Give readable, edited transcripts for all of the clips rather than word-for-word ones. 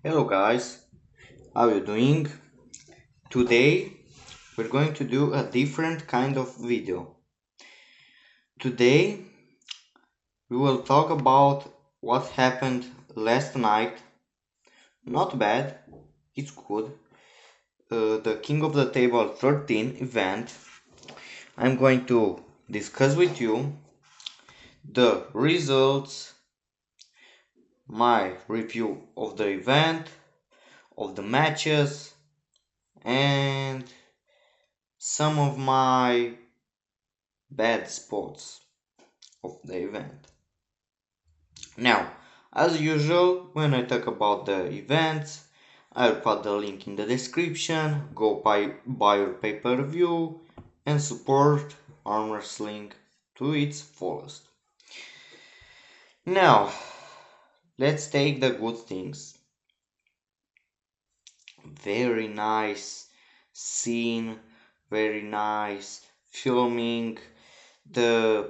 Hello guys, how you doing? Today we're going to do a different kind of video. Today we will talk about what happened last night. Not bad, it's good. The King of the Table 13 event. I'm going to discuss with you the results, my review of the event, of the matches, and some of my bad spots of the event. Now, as usual, when I talk about the events, I'll put the link in the description. Go buy your pay-per-view and support arm wrestling to its fullest. Now, let's take the good things. Very nice scene, very nice filming. The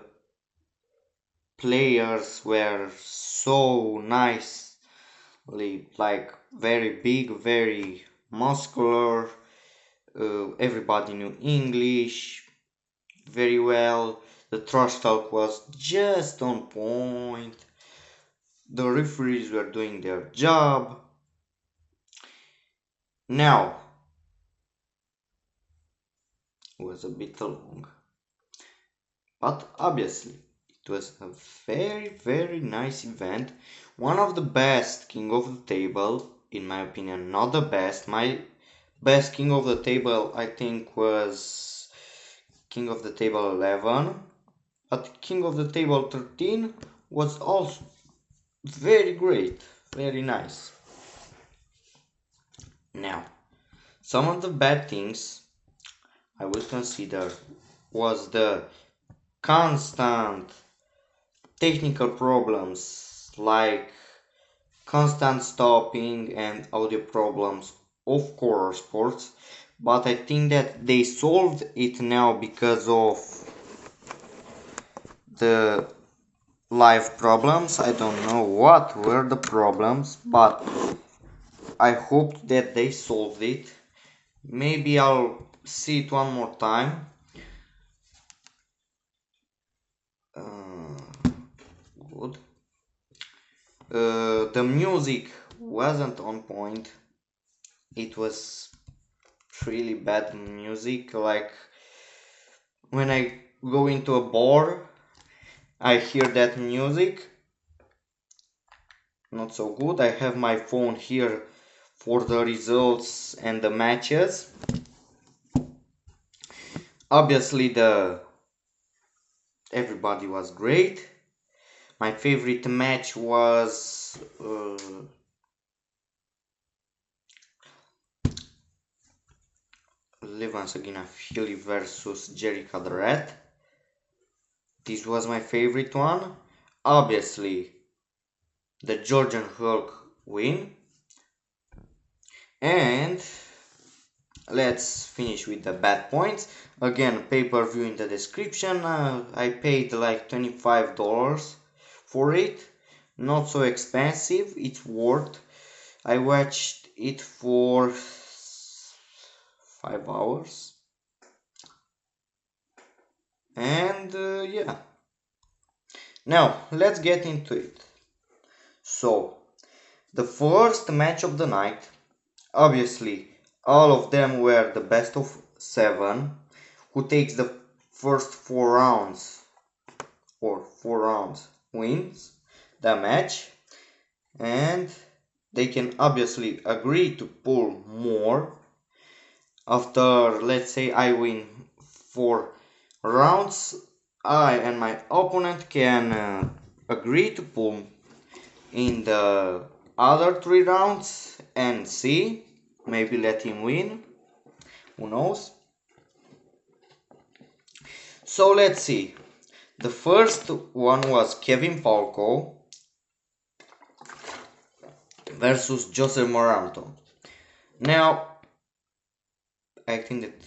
players were so nicely, like very big, very muscular. Everybody knew English very well. The trash talk was just on point. The referees were doing their job. Now, it was a bit long, but obviously it was a very nice event. One of the best King of the Table, in my opinion, not the best. My best King of the Table, I think, was King of the Table 11, but King of the Table 13 was also very great, very nice. Now, some of the bad things I would consider was the constant technical problems like constant stopping and audio problems of Core Sports, but I think that they solved it now because of the live problems. I don't know what were the problems, but I hope that they solved it. Maybe I'll see it one more time. Good. The music wasn't on point. It was really bad music. Like when I go into a bar, I hear that music. Not so good. I have my phone here for the results and the matches. Obviously, the everybody was great. My favorite match was Levan Saginafili versus Jericho the Rat. This was my favorite one. Obviously, the Georgian Hulk win. And let's finish with the bad points. Again, pay-per-view in the description. I paid like $25 for it. Not so expensive. It's worth. I watched it for 5 hours. And yeah. Now, let's get into it. So, the first match of the night, obviously, all of them were the best of 7. Who takes the first 4 rounds or 4 rounds wins the match, and they can obviously agree to pull more. After, let's say, I win 4 rounds, I and my opponent can agree to pull in the other 3 rounds and see, maybe let him win, who knows. So let's see. The first one was Kevin Falco versus Jose Moranto. Now, I think that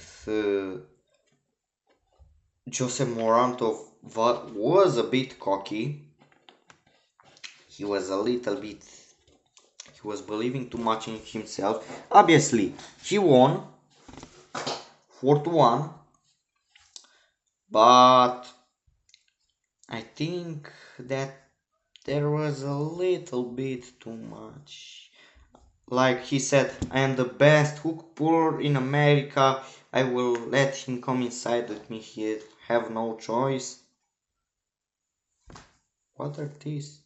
Jose Moranto was a bit cocky. He was a little bit. He was believing too much in himself. Obviously, he won 4-1, but I think that there was a little bit too much. Like he said, I am the best hook puller in America. I will let him come inside with me. He have no choice. What are these?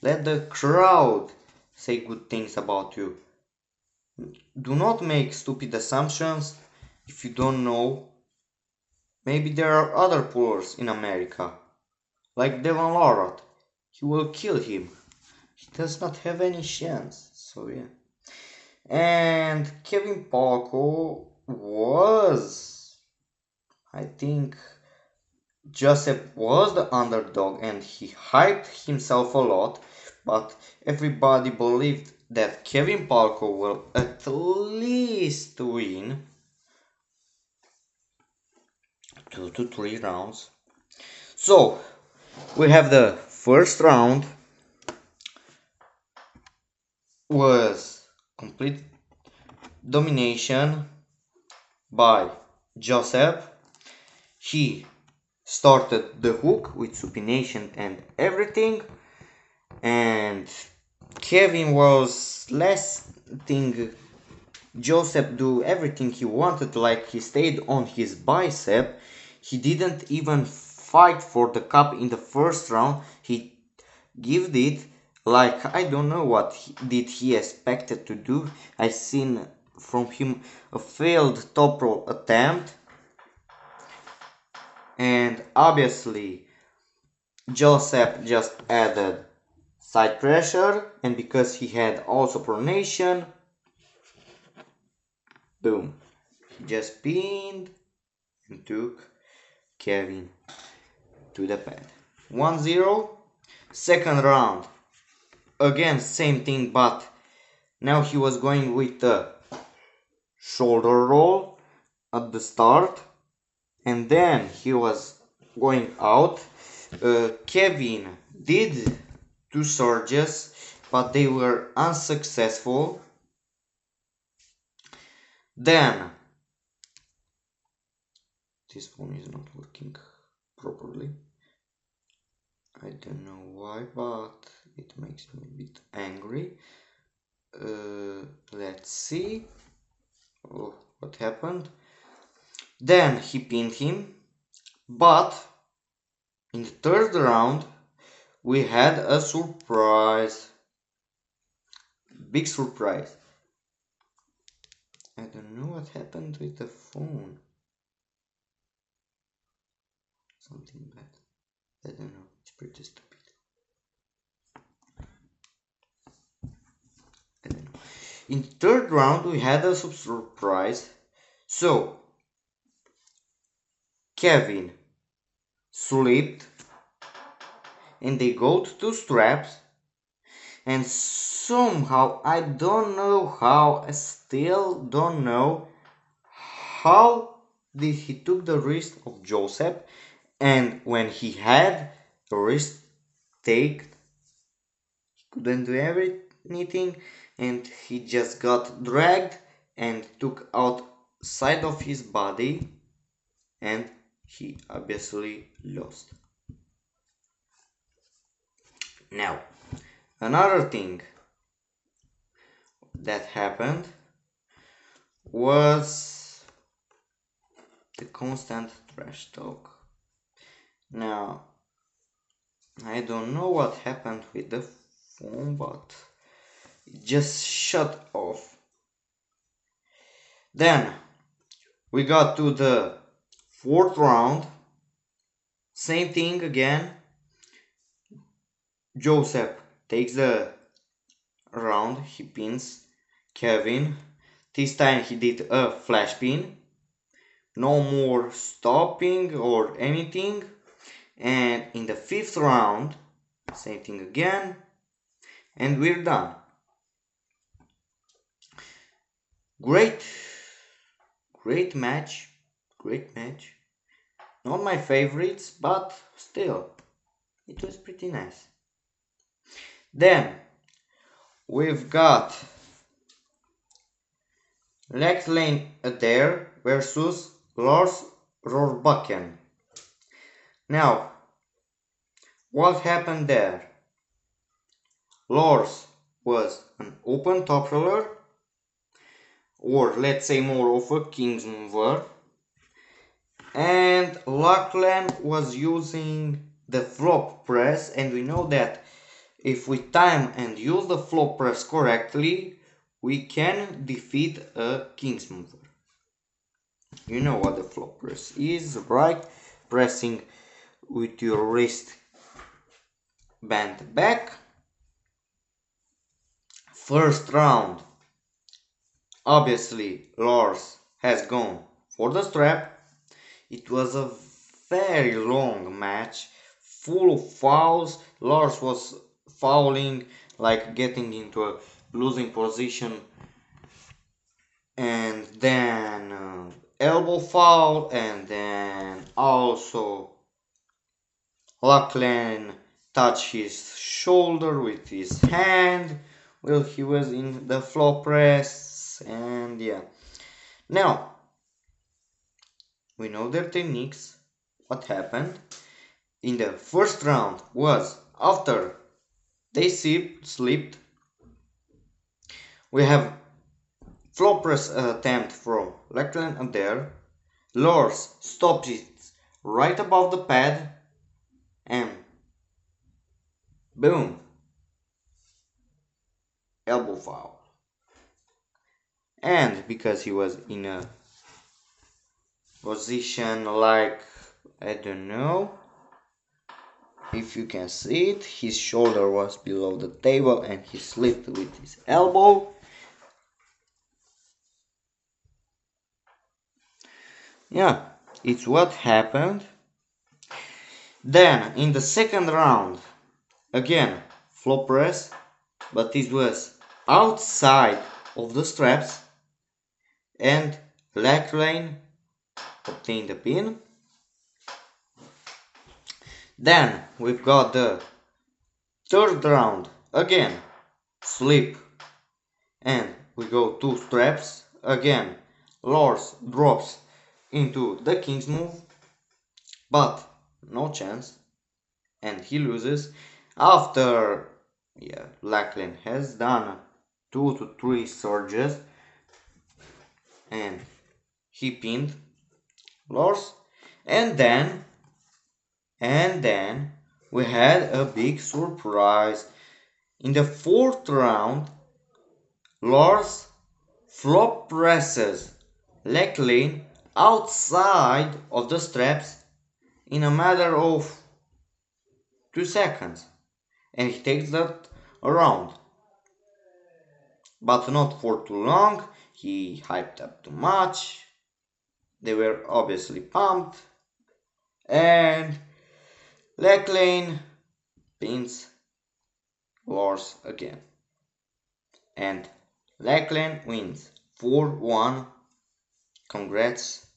Let the crowd say good things about you. Do not make stupid assumptions if you don't know. Maybe there are other pullers in America, like Devon Lorot. He will kill him. He does not have any chance. So yeah. And Kevin Palco was, I think, Joseph was the underdog and he hyped himself a lot, but everybody believed that Kevin Palco will at least win 2 to 3 rounds. So we have the first round was complete domination by Joseph. He started the hook with supination and everything, and Kevin was letting Joseph do everything he wanted, like he stayed on his bicep. He didn't even fight for the cup in the first round. He gave it, like, I don't know what did he expected to do. I seen from him a failed top roll attempt, and obviously Joseph just added side pressure, and because he had also pronation, boom, he just pinned and took Kevin to the pad. 1-0. Second round, again same thing, but now he was going with the shoulder roll at the start, and then he was going out. Kevin did 2 surges, but they were unsuccessful. Then this phone is not working properly. I don't know why, but it makes me a bit angry. Let's see. Oh, what happened? Then he pinned him, but in the third round we had a surprise. Big surprise. I don't know what happened with the phone. Something bad. I don't know. It's pretty stupid. I don't know. In the third round we had a surprise. So Kevin slipped and they got 2 straps, and somehow I don't know how, I still don't know how did he took the wrist of Joseph, and when he had the wrist take, he couldn't do anything, and he just got dragged and took outside of his body, and he obviously lost. Now, another thing that happened was the constant trash talk. Now, I don't know what happened with the phone, but it just shut off. Then we got to the fourth round. Same thing again. Joseph takes the round. He pins Kevin. This time he did a flash pin. No more stopping or anything. And in the fifth round, same thing again. And we're done. Great match. Great match. Not my favorites, but still, it was pretty nice. Then we've got Lachlan Adair versus Lars Rohrbachen. Now, what happened there? Lars was an open top roller, or let's say more of a king's mover, and Lachlan was using the flop press, and we know that if we time and use the flop press correctly, we can defeat a king's mover. You know what the flop press is, right? Pressing with your wrist bent back. First round, obviously Lars has gone for the strap. It was a very long match, full of fouls. Lars was fouling, like getting into a losing position, and then elbow foul, and then also Lachlan touched his shoulder with his hand while he was in the floor press, and yeah. Now, we know their techniques. What happened in the first round was after they slipped, we have floor press attempt from Lachlan Adair. Lars stopped it right above the pad and boom, elbow foul. And because he was in a position like, I don't know if you can see it, his shoulder was below the table and he slipped with his elbow. Yeah, it's what happened. Then in the second round, again flop press, but this was outside of the straps, and Lachlan obtained the pin. Then we've got the third round, again slip, and we go 2 straps. Again Lars drops into the king's move, but no chance, and he loses after Lachlan has done 2 to 3 surges, and he pinned Lars. And then we had a big surprise. In the fourth round, Lars flop presses Lachlan outside of the straps in a matter of 2 seconds, and he takes that around, but not for too long. He hyped up too much. They were obviously pumped, and Lachlan pins Lars again, and Lachlan wins 4-1. Congrats.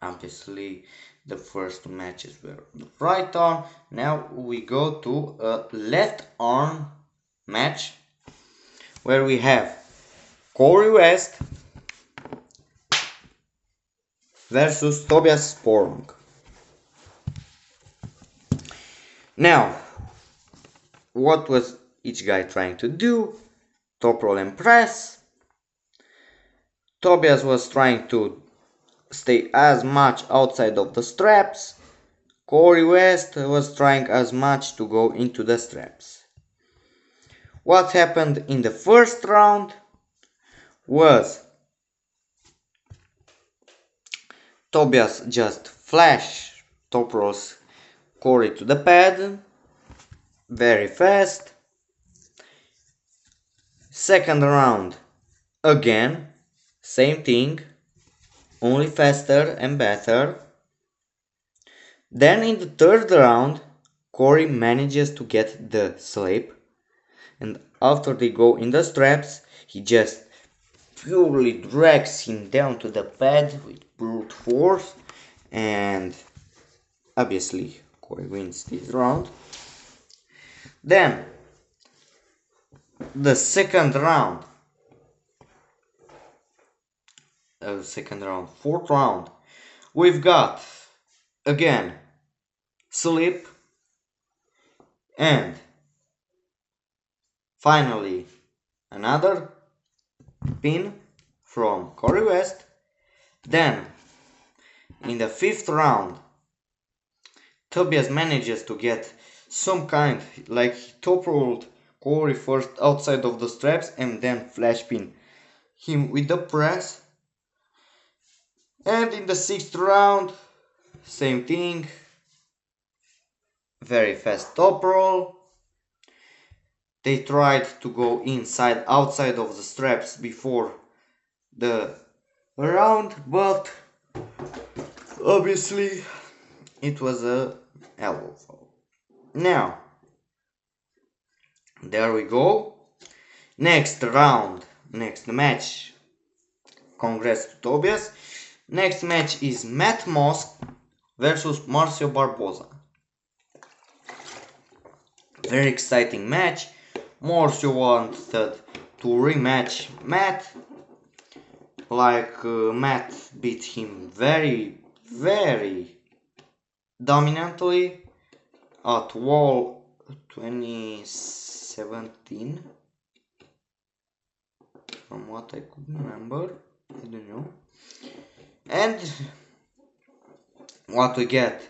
Obviously the first matches were the right arm. Now we go to a left arm match where we have Corey West versus Tobias Sporung. Now, what was each guy trying to do? Top roll and press. Tobias was trying to stay as much outside of the straps. Corey West was trying as much to go into the straps. What happened in the first round was Tobias just flash top rolls Corey to the pad very fast. Second round, again, same thing, only faster and better. Then in the third round, Corey manages to get the slip, and after they go in the straps, he just purely drags him down to the pad with brute force, and obviously Corey wins this round. Then the second round, fourth round, we've got again Slip, and finally another pin from Corey West. Then in the fifth round, Tobias manages to get some kind, like he top rolled Corey first outside of the straps and then flash pin him with the press. And in the sixth round, same thing, very fast top roll. They tried to go inside, outside of the straps before the round, but obviously it was a elbow fall. Now, there we go. Next round, next match. Congrats to Tobias. Next match is Matt Mosk versus Marcio Barboza. Very exciting match. Marcio wanted to rematch Matt. Matt beat him very dominantly at Wall 2017. From what I could remember, I don't know. And what we get,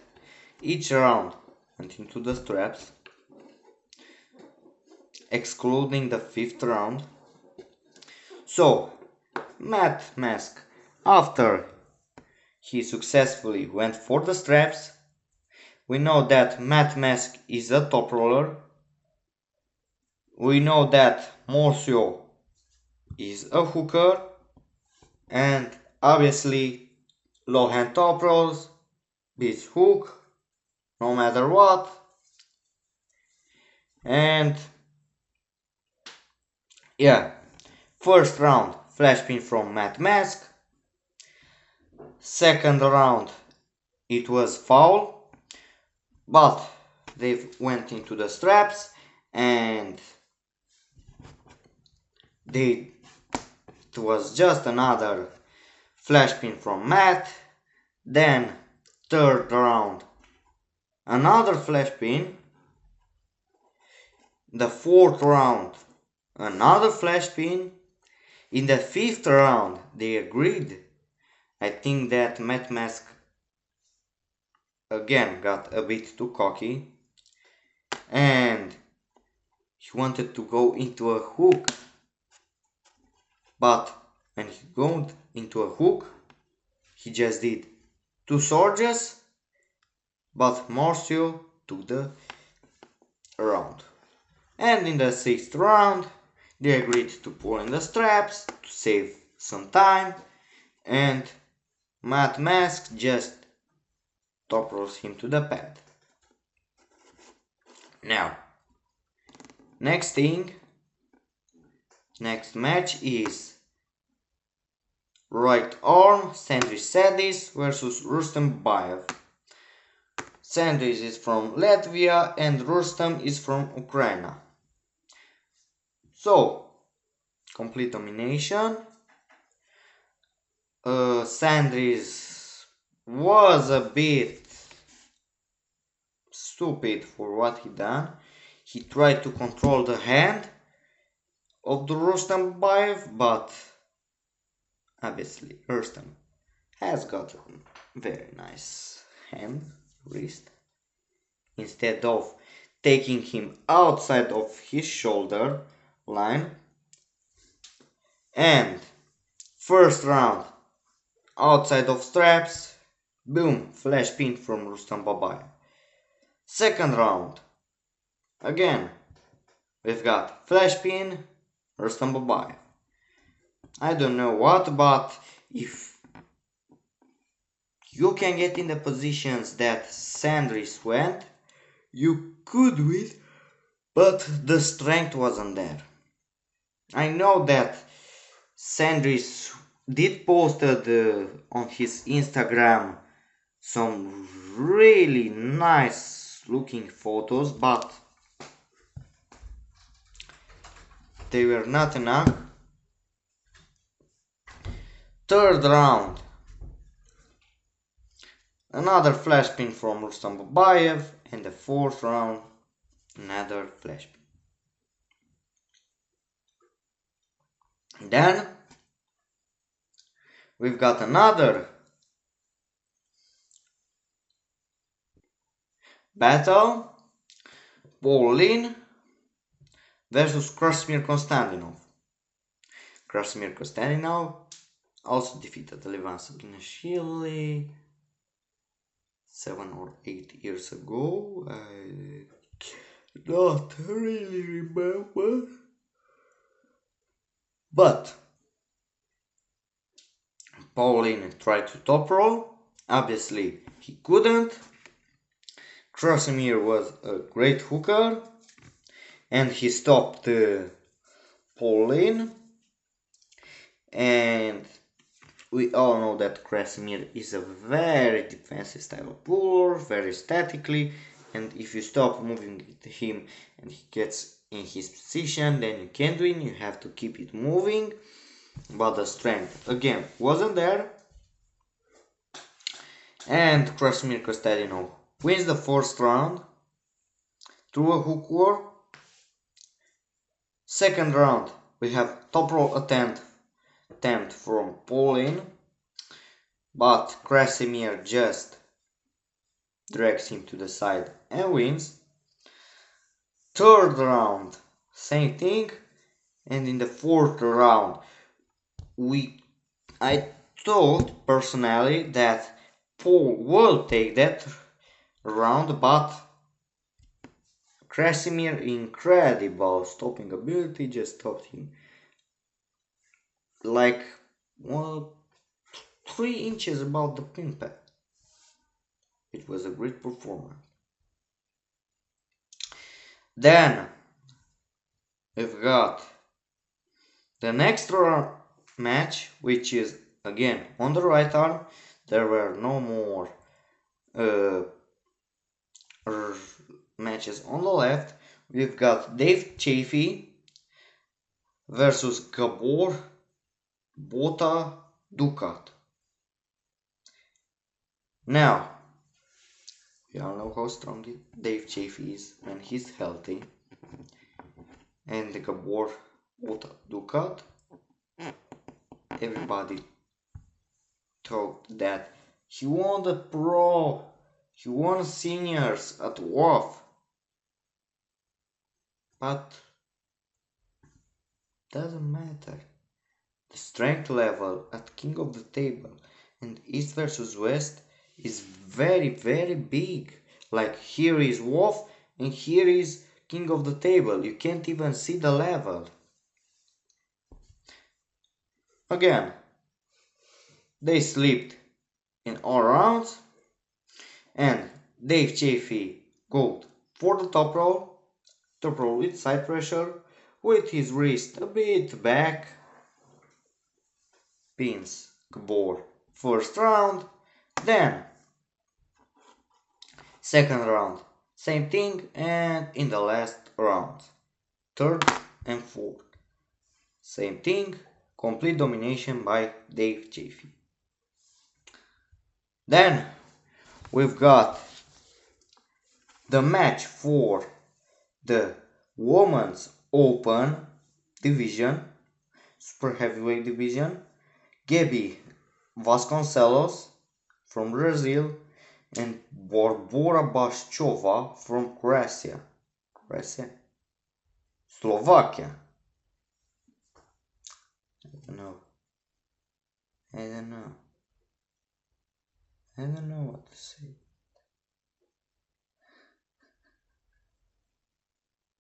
each round went into the straps, excluding the fifth round. So Matt Mask, after he successfully went for the straps, we know that Matt Mask is a top roller. We know that Marcio is a hooker, and obviously low hand top rolls beats hook no matter what. And yeah, first round flash pin from Matt Mask. Second round it was foul, but they went into the straps and it was just another flash pin from Matt. Then third round, another flash pin. The fourth round, another flash pin. In the fifth round, they agreed. I think that Matt Mask again got a bit too cocky and he wanted to go into a hook. But when he got into a hook, he just did two surges, but Marcio took the round. And in the sixth round, they agreed to pull in the straps to save some time, and Matt Mask just top rolls him to the pad. Now, next match is right arm Sandris Sadis versus Rustam Bayev. Sandris is from Latvia and Rustam is from Ukraine. So, complete domination. Sandris was a bit stupid for what he done. He tried to control the hand of the Rustam Bayev, but obviously Rustam has got a very nice hand, wrist. Instead of taking him outside of his shoulder line. And first round, outside of straps, boom, flash pin from Rustam Babayev. Second round, again, we've got flash pin, Rustam Babayev. I don't know what, but if you can get in the positions that Sandris went, you could win, but the strength wasn't there. I know that Sandris did post on his Instagram some really nice looking photos, but they were not enough. Third round, another flash pin from Rustam Babayev, and the fourth round, another flash pin. Then we've got another battle, Paulin versus Krasimir Konstantinov. Krasimir Konstantinov also defeated Levan Sakinashvili 7 or 8 years ago. I don't really remember. But Paulin tried to top roll. Obviously, he couldn't. Krasimir was a great hooker, and he stopped Paulin. And we all know that Krasimir is a very defensive style of puller, very statically, and if you stop moving him and he gets in his position, then you can't win. You have to keep it moving, but the strength again wasn't there, and Krasimir Konstantinov wins the first round through a hook war. Second round, we have top roll attempt from Paulin, but Krasimir just drags him to the side and wins. Third round, same thing, and in the fourth round, I thought personally that Paul will take that round, but Krasimir incredible stopping ability just stopped him like 3 inches above the pin pad. It was a great performance. Then we've got the next match, which is again on the right arm. There were no more matches on the left. We've got Dave Chaffee versus Gabor Bota Dukat. Now, we all know how strong Dave Chaffee is when he's healthy. And the Gabor Bota Dukat, everybody thought that he won the pro, he won seniors at WOF. But doesn't matter. The strength level at King of the Table and East versus West is very, very big. Like here is WOF and here is King of the Table. You can't even see the level. Again, they slipped in all rounds, and Dave Chaffee goes for the top roll with side pressure, with his wrist a bit back, pins Gabor first round. Then second round, same thing, and in the last round, third and fourth, same thing, complete domination by Dave Chaffee. Then we've got the match for the Women's Open division, super heavyweight division. Gabi Vasconcelos from Brazil and Barbora Bashchova from Slovakia. I don't know what to say.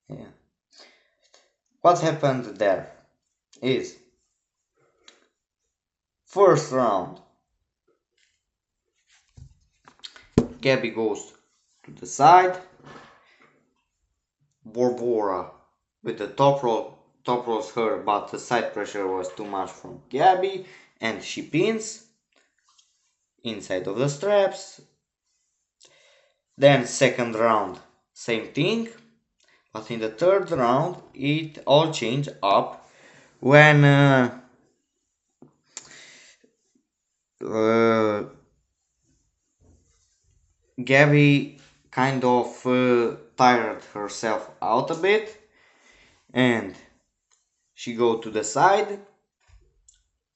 Yeah. What happened there is first round, Gabi goes to the side, Barbora with the top rolls her, but the side pressure was too much from Gabi, and she pins inside of the straps. Then second round, same thing, But in the third round, it all changed up when Gabby kind of tired herself out a bit, and she go to the side,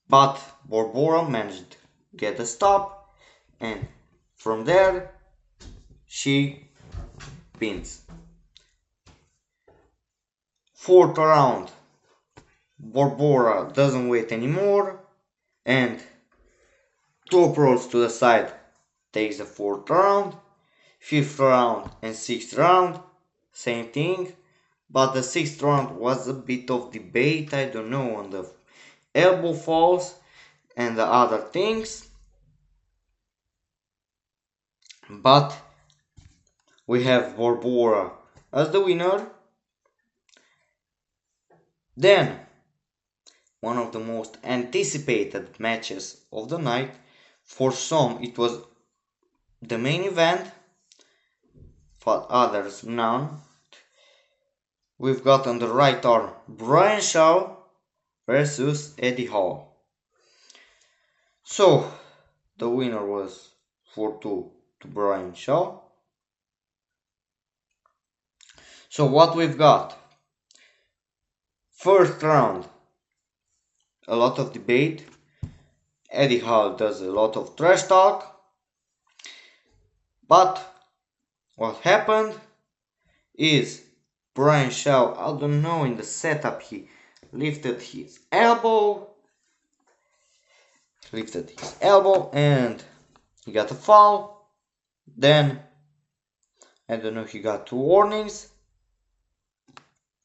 but Borbora managed to get a stop, and from there she pins. Fourth round, Borbora doesn't wait anymore, and top rolls to the side takes the fourth round. Fifth round and sixth round, same thing, but the sixth round was a bit of debate, I don't know, on the elbow falls and the other things, but we have Borbora as the winner. Then, one of the most anticipated matches of the night, for some it was the main event, for others none. We've got on the right arm Brian Shaw versus Eddie Hall. So, the winner was 4-2 to Brian Shaw. So what we've got? First round, a lot of debate. Eddie Hall does a lot of trash talk. But what happened is Brian Shaw, I don't know, in the setup he lifted his elbow and he got a foul. Then I don't know, he got 2 warnings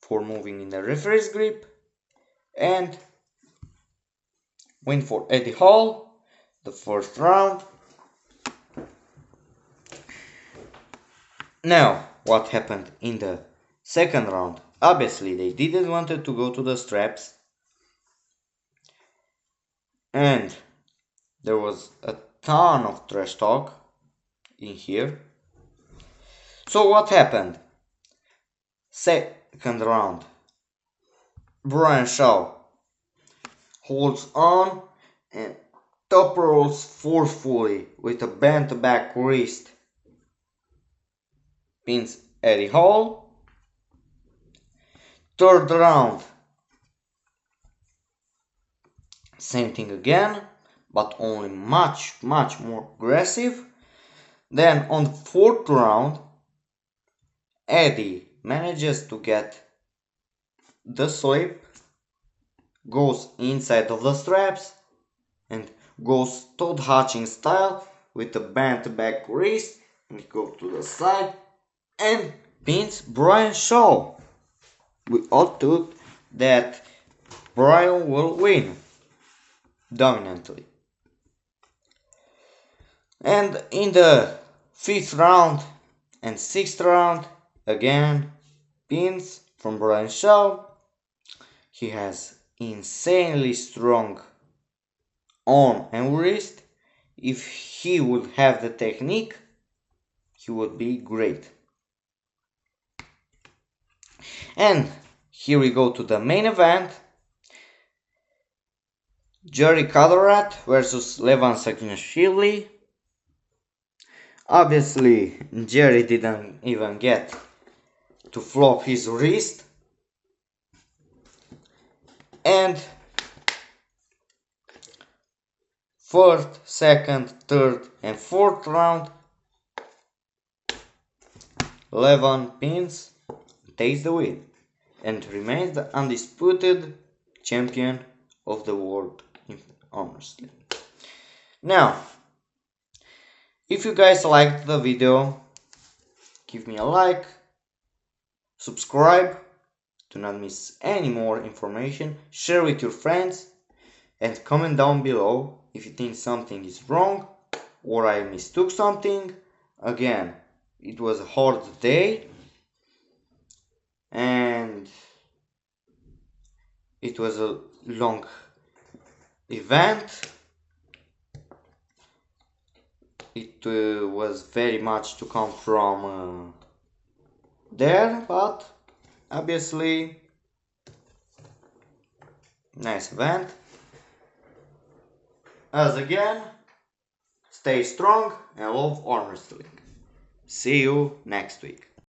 for moving in the referee's grip, and win for Eddie Hall the first round. Now what happened in the second round? Obviously they didn't want to go to the straps, and there was a ton of trash talk in here. So what happened? Second round, Brian Shaw holds on and top rolls forcefully with a bent back wrist, pins Eddie Hall. Third round, same thing again, but only much more aggressive. Then on the fourth round, Eddie manages to get the slip, goes inside of the straps, and goes Todd Hutchings style with a bent back wrist, and goes to the side and pins Brian Shaw. We all thought that Brian will win dominantly. And in the fifth round and sixth round, again pins from Brian Shaw. He has insanely strong arm and wrist. If he would have the technique, he would be great. And here we go to the main event. Jerry Kadorat versus Levan Saginashvili. Obviously, Jerry didn't even get to flop his wrist. And first, second, third, and fourth round, Levan pins, takes the win, and remains the undisputed champion of the world, honestly. Now, if you guys liked the video, give me a like, subscribe to not miss any more information, share with your friends, and comment down below if you think something is wrong or I mistook something. Again, it was a hard day and it was a long event. It was very much to come from there, but obviously. Nice event. As again, stay strong and love arm wrestling. See you next week.